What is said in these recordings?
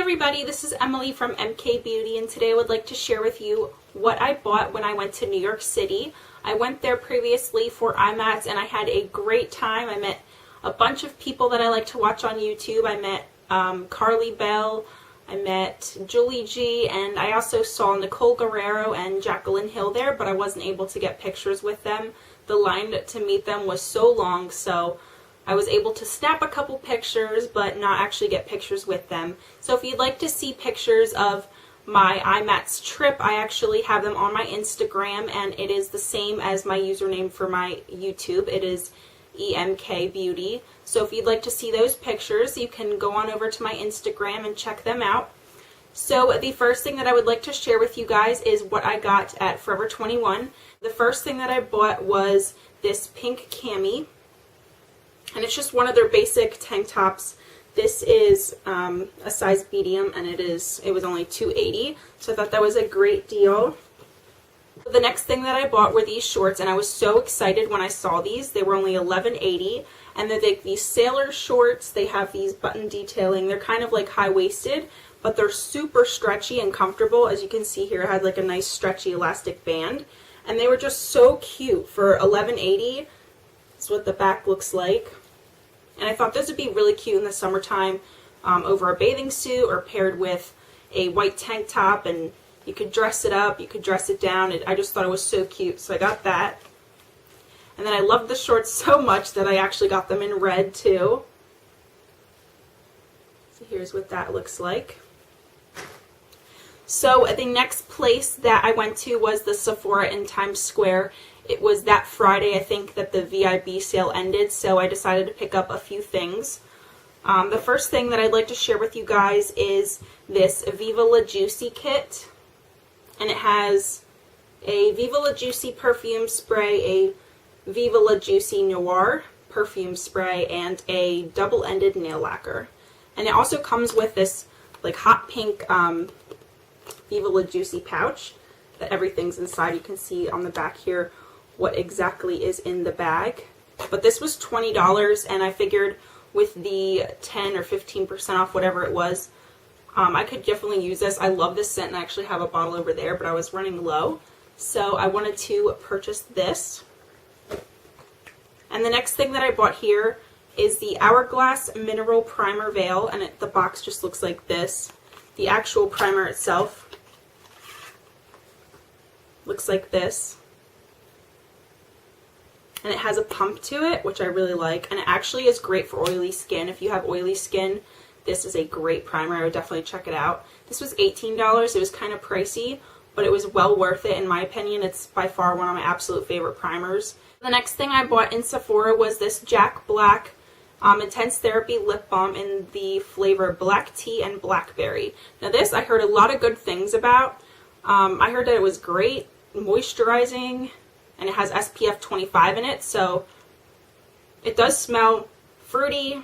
everybody, this is Emily from MK Beauty, and today I would like to share with you what I bought when I went to New York City. I went there previously for IMATS and I had a great time. I met a bunch of people that I like to watch on YouTube. I met Carly Bell, I met Julie G, and I also saw Nicole Guerrero and Jacqueline Hill there, but I wasn't able to get pictures with them. The line to meet them was so long, so I was able to snap a couple pictures, but not actually get pictures with them. So if you'd like to see pictures of my IMATS trip, I actually have them on my Instagram, and it is the same as my username for my YouTube. It is EMK Beauty. So if you'd like to see those pictures, you can go on over to my Instagram and check them out. So the first thing that I would like to share with you guys is what I got at Forever 21. The first thing that I bought was this pink cami, and it's just one of their basic tank tops. This is a size medium, and it was only $2.80, so I thought that was a great deal. The next thing that I bought were these shorts, and I was so excited when I saw these. They were only $11.80, and they're these sailor shorts. They have these button detailing. They're kind of like high-waisted, but they're super stretchy and comfortable. As you can see here, it had like a nice stretchy elastic band, and they were just so cute for $11.80. That's what the back looks like. And I thought this would be really cute in the summertime over a bathing suit or paired with a white tank top, and you could dress it up, you could dress it down. I just thought it was so cute, so I got that. And then I loved the shorts so much that I actually got them in red too. So here's what that looks like. So the next place that I went to was the Sephora in Times Square. It was that Friday, I think, that the VIB sale ended, so I decided to pick up a few things. The first thing that I'd like to share with you guys is this Viva La Juicy kit. And it has a Viva La Juicy perfume spray, a Viva La Juicy Noir perfume spray, and a double-ended nail lacquer. And it also comes with this like hot pink Viva La Juicy pouch that everything's inside. You can see on the back here what exactly is in the bag. But this was $20, and I figured with the 10 or 15% off, whatever it was, I could definitely use this. I love this scent, and I actually have a bottle over there, but I was running low, so I wanted to purchase this. And the next thing that I bought here is the Hourglass Mineral Primer Veil, and the box just looks like this. The actual primer itself looks like this. And it has a pump to it, which I really like, and it actually is great for oily skin. If you have oily skin, this is a great primer. I would definitely check it out. This was $18. It was kind of pricey, but it was well worth it in my opinion. It's by far one of my absolute favorite primers. The next thing I bought in Sephora was this Jack Black Intense Therapy Lip Balm in the flavor Black Tea and Blackberry. Now this I heard a lot of good things about. I heard that it was great, moisturizing, and it has SPF 25 in it, so it does smell fruity.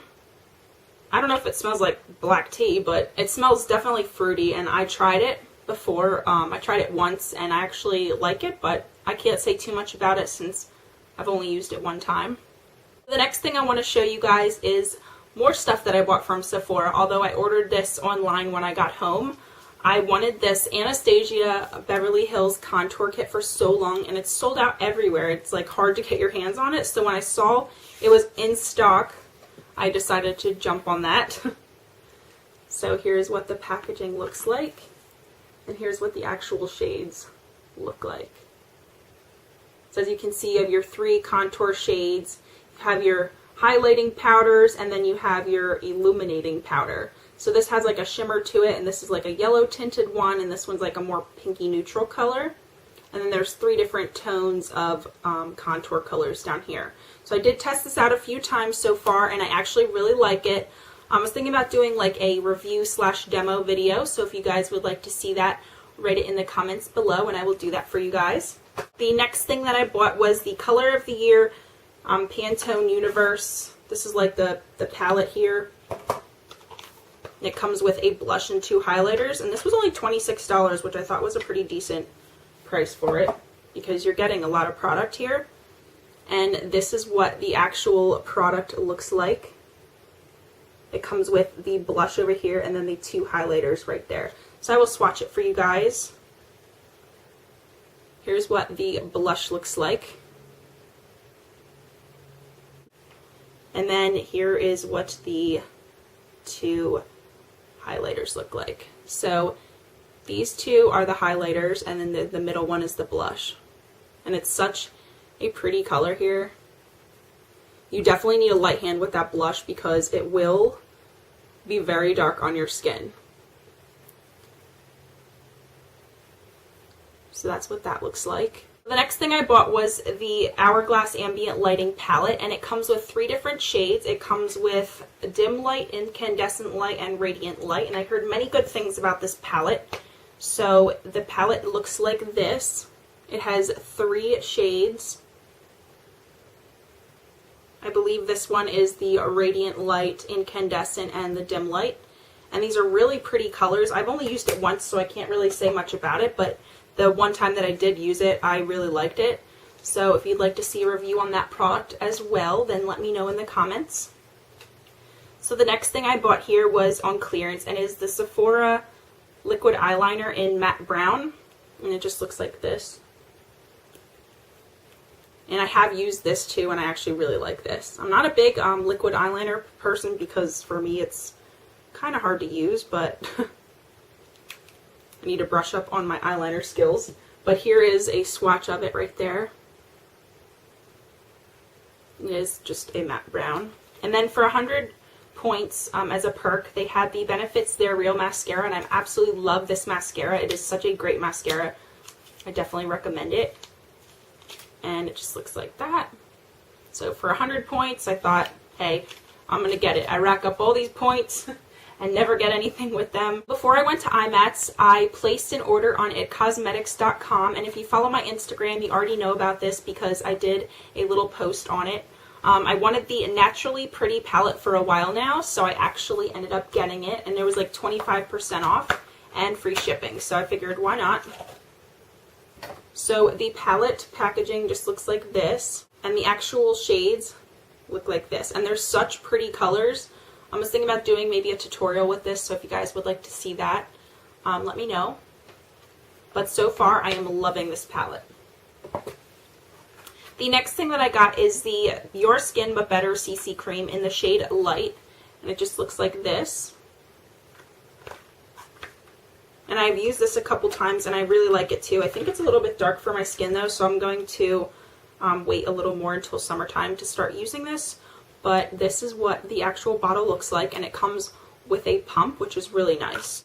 I don't know if it smells like black tea, but it smells definitely fruity, and I tried it before. I tried it once, and I actually like it, but I can't say too much about it since I've only used it one time. The next thing I want to show you guys is more stuff that I bought from Sephora, although I ordered this online when I got home. I wanted this Anastasia Beverly Hills contour kit for so long, and it's sold out everywhere. It's like hard to get your hands on it, so when I saw it was in stock, I decided to jump on that. So here's what the packaging looks like, and here's what the actual shades look like. So as you can see, you have your 3 contour shades, you have your highlighting powders, and then you have your illuminating powder. So this has like a shimmer to it, and this is like a yellow tinted one, and this one's like a more pinky neutral color. And then there's 3 different tones of contour colors down here. So I did test this out a few times so far, and I actually really like it. I was thinking about doing like a review / demo video, so if you guys would like to see that, write it in the comments below, and I will do that for you guys. The next thing that I bought was the Color of the Year Pantone Universe. This is like the palette here. It comes with a blush and 2 highlighters, and this was only $26, which I thought was a pretty decent price for it because you're getting a lot of product here. And this is what the actual product looks like. It comes with the blush over here and then the 2 highlighters right there. So I will swatch it for you guys. Here's what the blush looks like. And then here is what the 2 highlighters look like. So these 2 are the highlighters, and then the middle one is the blush. And it's such a pretty color here. You definitely need a light hand with that blush because it will be very dark on your skin. So that's what that looks like. The next thing I bought was the Hourglass Ambient Lighting Palette, and it comes with 3 different shades. It comes with Dim Light, Incandescent Light, and Radiant Light, and I heard many good things about this palette. So the palette looks like this. It has 3 shades. I believe this one is the Radiant Light, Incandescent, and the Dim Light. And these are really pretty colors. I've only used it once, so I can't really say much about it, but the one time that I did use it, I really liked it. So if you'd like to see a review on that product as well, then let me know in the comments. So the next thing I bought here was on clearance, and is the Sephora liquid eyeliner in matte brown. And it just looks like this. And I have used this too, and I actually really like this. I'm not a big liquid eyeliner person because for me it's kind of hard to use, but I need to brush up on my eyeliner skills. But here is a swatch of it right there. It is just a matte brown. And then for 100 points as a perk, they had the Benefits They're Real mascara, and I absolutely love this mascara. It is such a great mascara. I definitely recommend it. And it just looks like that. So for 100 points, I thought, hey, I'm going to get it. I rack up all these points and never get anything with them. Before I went to IMATS, I placed an order on itcosmetics.com, and if you follow my Instagram, you already know about this because I did a little post on it. I wanted the Naturally Pretty palette for a while now, so I actually ended up getting it, and it was like 25% off and free shipping, so I figured why not. So the palette packaging just looks like this, and the actual shades look like this, and they're such pretty colors. I was thinking about doing maybe a tutorial with this, so if you guys would like to see that, let me know. But so far, I am loving this palette. The next thing that I got is the Your Skin But Better CC Cream in the shade Light, and it just looks like this. And I've used this a couple times, and I really like it too. I think it's a little bit dark for my skin though, so I'm going to wait a little more until summertime to start using this. But this is what the actual bottle looks like, and it comes with a pump, which is really nice.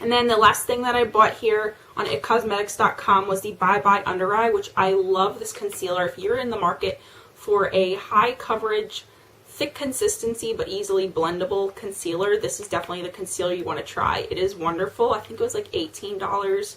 And then the last thing that I bought here on itcosmetics.com was the Bye Bye Under Eye, which I love this concealer. If you're in the market for a high coverage, thick consistency, but easily blendable concealer, this is definitely the concealer you want to try. It is wonderful. I think it was like $18,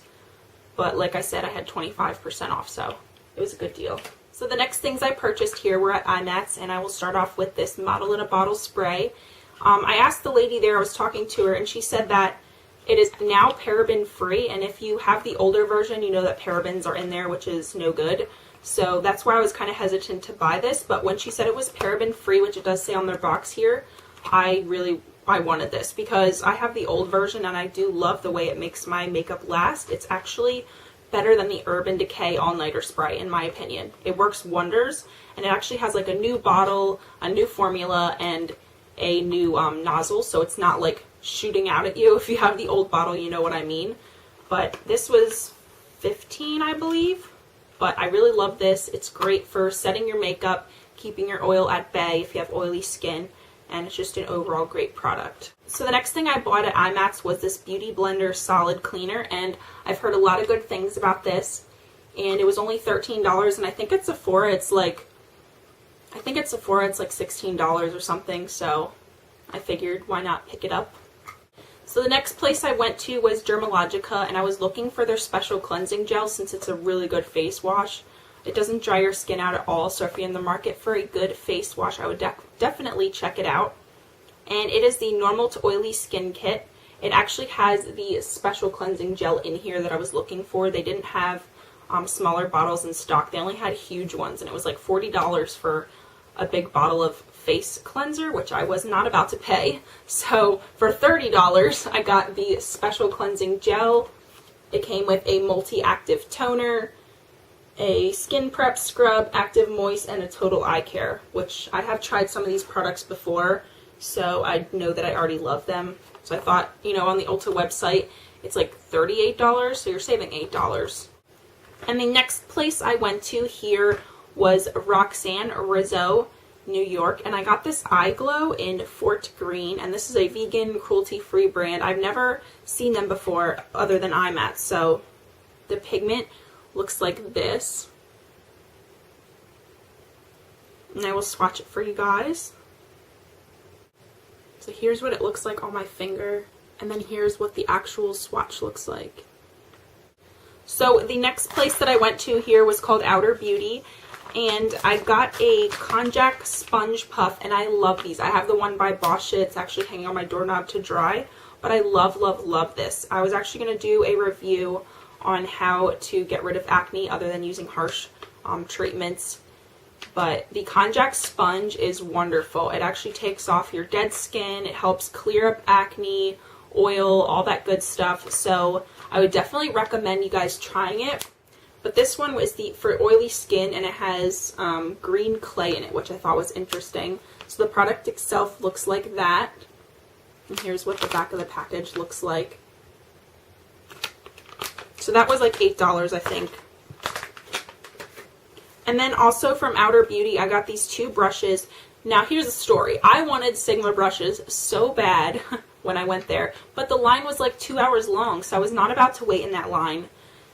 but like I said, I had 25% off, so it was a good deal. So the next things I purchased here were at IMATS, and I will start off with this Model in a Bottle spray. I asked the lady there, I was talking to her, and she said that it is now paraben free, and if you have the older version, you know that parabens are in there, which is no good. So that's why I was kind of hesitant to buy this, but when she said it was paraben free, which it does say on their box here, I wanted this because I have the old version and I do love the way it makes my makeup last. It's actually better than the Urban Decay All-Nighter Spray, in my opinion. It works wonders, and it actually has like a new bottle, a new formula, and a new nozzle, so it's not like shooting out at you. If you have the old bottle, you know what I mean. But this was $15, I believe. But I really love this. It's great for setting your makeup, keeping your oil at bay if you have oily skin, and it's just an overall great product. So the next thing I bought at IMATS was this Beauty Blender Solid Cleaner, and I've heard a lot of good things about this, and it was only $13, and I think at Sephora it's like $16 or something, so I figured why not pick it up. So the next place I went to was Dermalogica, and I was looking for their special cleansing gel since it's a really good face wash. It doesn't dry your skin out at all, so if you're in the market for a good face wash, I would definitely check it out. And it is the Normal to Oily Skin Kit. It actually has the special cleansing gel in here that I was looking for. They didn't have smaller bottles in stock. They only had huge ones, and it was like $40 for a big bottle of face cleanser, which I was not about to pay. So for $30, I got the Special Cleansing Gel. It came with a multi-active toner, a skin prep scrub, active moist, and a total eye care, which I have tried some of these products before, so I know that I already love them. So I thought, you know, on the Ulta website, it's like $38, so you're saving $8. And the next place I went to here was Roxanne Rizzo, New York, and I got this Eyeglow in Fort Greene, and this is a vegan, cruelty-free brand. I've never seen them before other than IMATS, so the pigment looks like this. And I will swatch it for you guys. So here's what it looks like on my finger, and then here's what the actual swatch looks like. So the next place that I went to here was called Outer Beauty, and I got a Konjac sponge puff, and I love these. I have the one by Bosch. It's actually hanging on my doorknob to dry, but I love, love, love this. I was actually going to do a review on how to get rid of acne other than using harsh treatments, but the Konjac sponge is wonderful. It actually takes off your dead skin. It helps clear up acne, oil, all that good stuff. So I would definitely recommend you guys trying it. But this one was for oily skin, and it has green clay in it, which I thought was interesting. So the product itself looks like that. And here's what the back of the package looks like. So that was like $8, I think. And then also from Outer Beauty, I got these two brushes. Now here's the story. I wanted Sigma brushes so bad when I went there, but the line was like 2 hours long, so I was not about to wait in that line.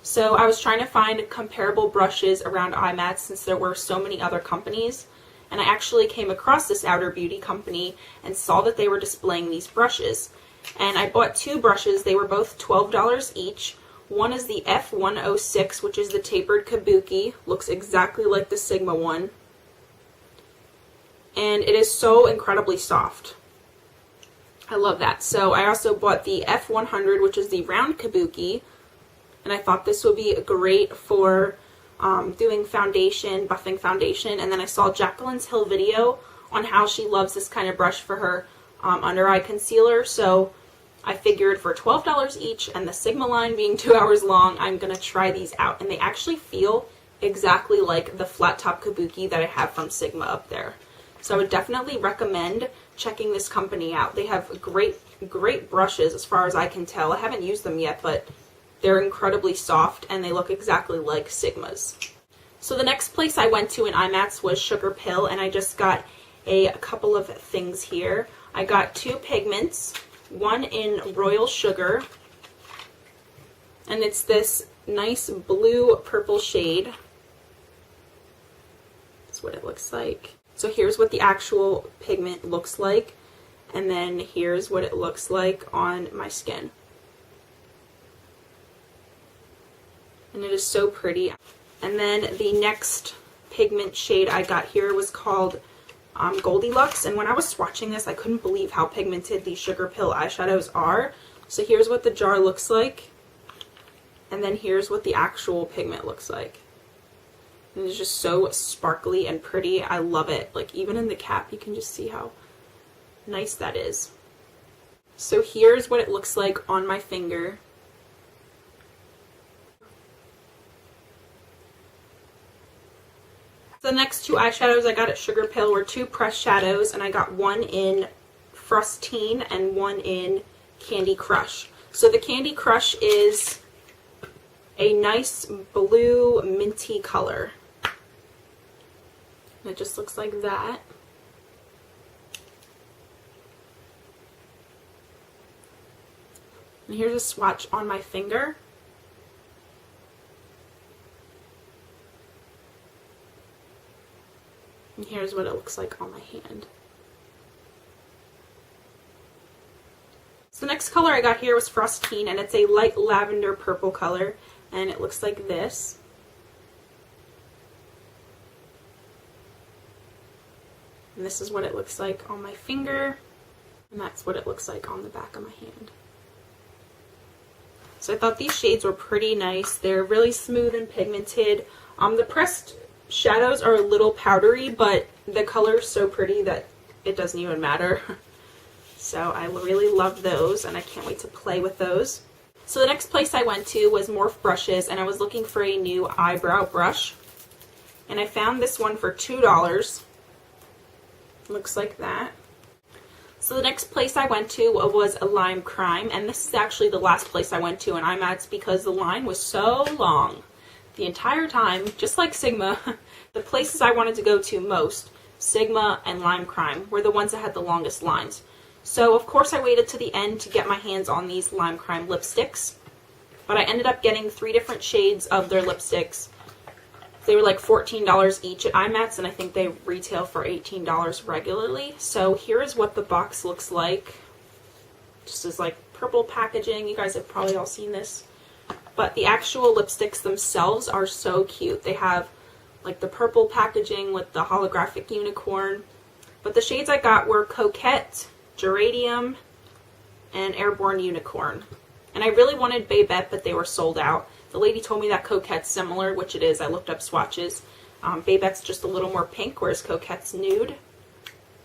So I was trying to find comparable brushes around IMATS since there were so many other companies. And I actually came across this Outer Beauty company and saw that they were displaying these brushes. And I bought two brushes. They were both $12 each. One is the F106, which is the tapered Kabuki. Looks exactly like the Sigma one. And it is so incredibly soft. I love that. So I also bought the F100, which is the round Kabuki. And I thought this would be great for doing foundation, buffing foundation. And then I saw Jacqueline's Hill video on how she loves this kind of brush for her under eye concealer. So I figured for $12 each and the Sigma line being 2 hours long, I'm going to try these out. And they actually feel exactly like the flat top Kabuki that I have from Sigma up there. So I would definitely recommend checking this company out. They have great brushes as far as I can tell. I haven't used them yet, but they're incredibly soft and they look exactly like Sigma's. So the next place I went to in IMATS was Sugarpill, and I just got a couple of things here. I got two pigments, one in Royal Sugar, and it's this nice blue purple shade. That's what it looks like. So here's what the actual pigment looks like, and then here's what it looks like on my skin. And it is so pretty. And then the next pigment shade I got here was called GoldiLux, and when I was swatching this, I couldn't believe how pigmented these Sugarpill eyeshadows are. So here's what the jar looks like, and then here's what the actual pigment looks like. And it's just so sparkly and pretty. I love it. Like, even in the cap, you can just see how nice that is. So here's what it looks like on my finger. The next two eyeshadows I got at Sugarpill were two pressed shadows, and I got one in Frostine and one in Candy Crush. So the Candy Crush is a nice blue minty color. And it just looks like that. And here's a swatch on my finger. And here's what it looks like on my hand. So the next color I got here was Frostine, and it's a light lavender purple color, and it looks like this. And this is what it looks like on my finger, and that's what it looks like on the back of my hand. So I thought these shades were pretty nice. They're really smooth and pigmented. The pressed shadows are a little powdery, but the color is so pretty that it doesn't even matter. So I really loved those, and I can't wait to play with those. So the next place I went to was Morph Brushes, and I was looking for a new eyebrow brush. And I found this one for $2. Looks like that. So the next place I went to was a Lime Crime, and this is actually the last place I went to in IMATS because the line was so long the entire time, just like Sigma. The places I wanted to go to most, Sigma and Lime Crime, were the ones that had the longest lines. So of course I waited to the end to get my hands on these Lime Crime lipsticks, but I ended up getting 3 different shades of their lipsticks. They were like $14 each at IMATS, and I think they retail for $18 regularly. So here is what the box looks like. Just as like purple packaging. You guys have probably all seen this. But the actual lipsticks themselves are so cute. They have like the purple packaging with the holographic unicorn. But the shades I got were Coquette, Geranium, and Airborne Unicorn. And I really wanted Babette, but they were sold out. The lady told me that Coquette's similar, which it is. I looked up swatches. Babette's just a little more pink, whereas Coquette's nude.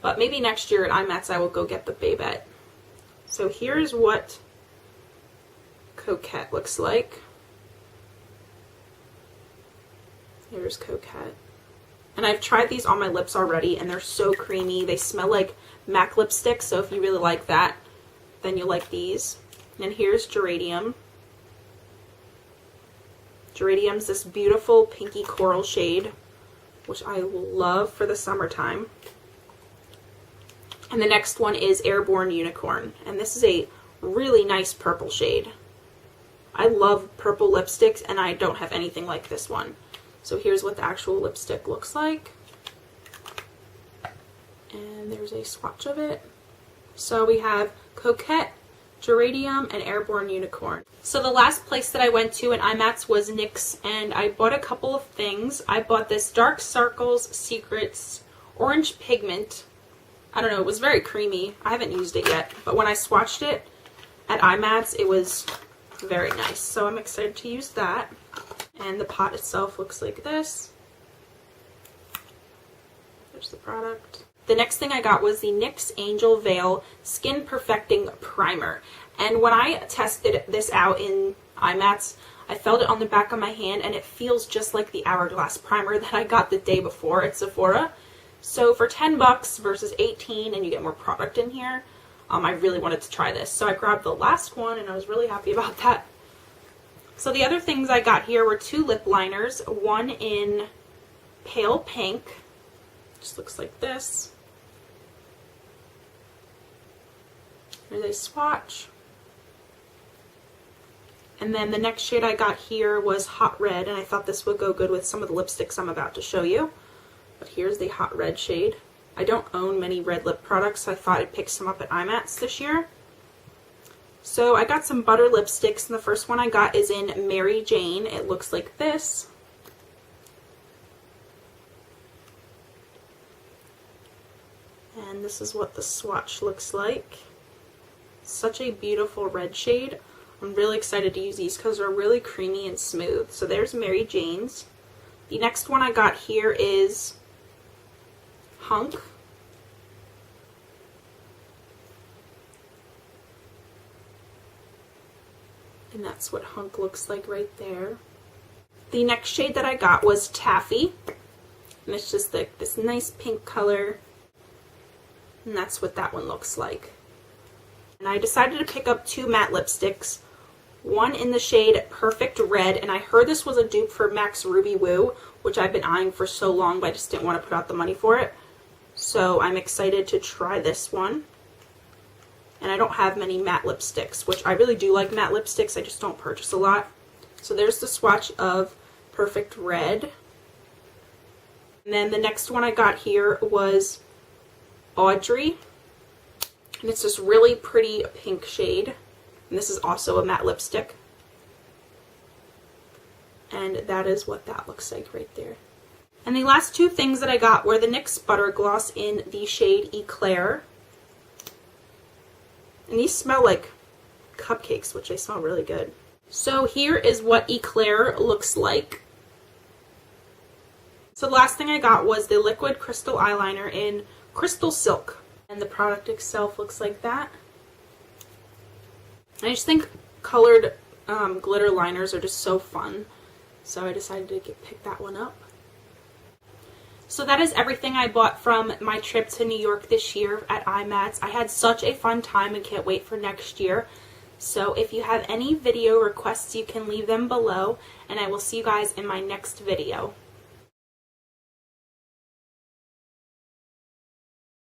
But maybe next year at IMATS I will go get the Babette. So here's what Coquette looks like. Here's Coquette. And I've tried these on my lips already, and they're so creamy. They smell like MAC lipstick, so if you really like that, then you'll like these. And here's Geranium. Geranium's this beautiful pinky coral shade, which I love for the summertime. And the next one is Airborne Unicorn, and this is a really nice purple shade. I love purple lipsticks, and I don't have anything like this one. So here's what the actual lipstick looks like. And there's a swatch of it. So we have Coquette, Geranium, and Airborne Unicorn. So the last place that I went to in IMATS was NYX, and I bought a couple of things. I bought this Dark Circles Secrets Orange Pigment. I don't know, it was very creamy. I haven't used it yet, but when I swatched it at IMATS, it was very nice. So I'm excited to use that. And the pot itself looks like this. There's the product. The next thing I got was the NYX Angel Veil Skin Perfecting Primer. And when I tested this out in IMATS, I felt it on the back of my hand, and it feels just like the Hourglass primer that I got the day before at Sephora. So for $10 versus $18, and you get more product in here, I really wanted to try this. So I grabbed the last one, and I was really happy about that. So the other things I got here were 2 lip liners, one in pale pink, just looks like this. There's a swatch. And then the next shade I got here was Hot Red, and I thought this would go good with some of the lipsticks I'm about to show you. But here's the Hot Red shade. I don't own many red lip products, so I thought I'd pick some up at IMATS this year. So I got some butter lipsticks, and the first one I got is in Mary Jane. It looks like this. And this is what the swatch looks like. Such a beautiful red shade. I'm really excited to use these because they're really creamy and smooth. So there's Mary Jane's. The next one I got here is Hunk. And that's what Hunk looks like right there. The next shade that I got was Taffy. And it's just like this nice pink color. And that's what that one looks like. And I decided to pick up 2 matte lipsticks. One in the shade Perfect Red, and I heard this was a dupe for MAC's Ruby Woo, which I've been eyeing for so long, but I just didn't want to put out the money for it. So I'm excited to try this one. And I don't have many matte lipsticks, which I really do like matte lipsticks, I just don't purchase a lot. So there's the swatch of Perfect Red. And then the next one I got here was Audrey. And it's this really pretty pink shade. And this is also a matte lipstick. And that is what that looks like right there. And the last 2 things that I got were the NYX Butter Gloss in the shade Eclair. And these smell like cupcakes, which they smell really good. So here is what Eclair looks like. So the last thing I got was the Liquid Crystal Eyeliner in Crystal Silk. And the product itself looks like that. I just think colored glitter liners are just so fun. So I decided to pick that one up. So that is everything I bought from my trip to New York this year at IMATS. I had such a fun time and can't wait for next year. So if you have any video requests, you can leave them below, and I will see you guys in my next video.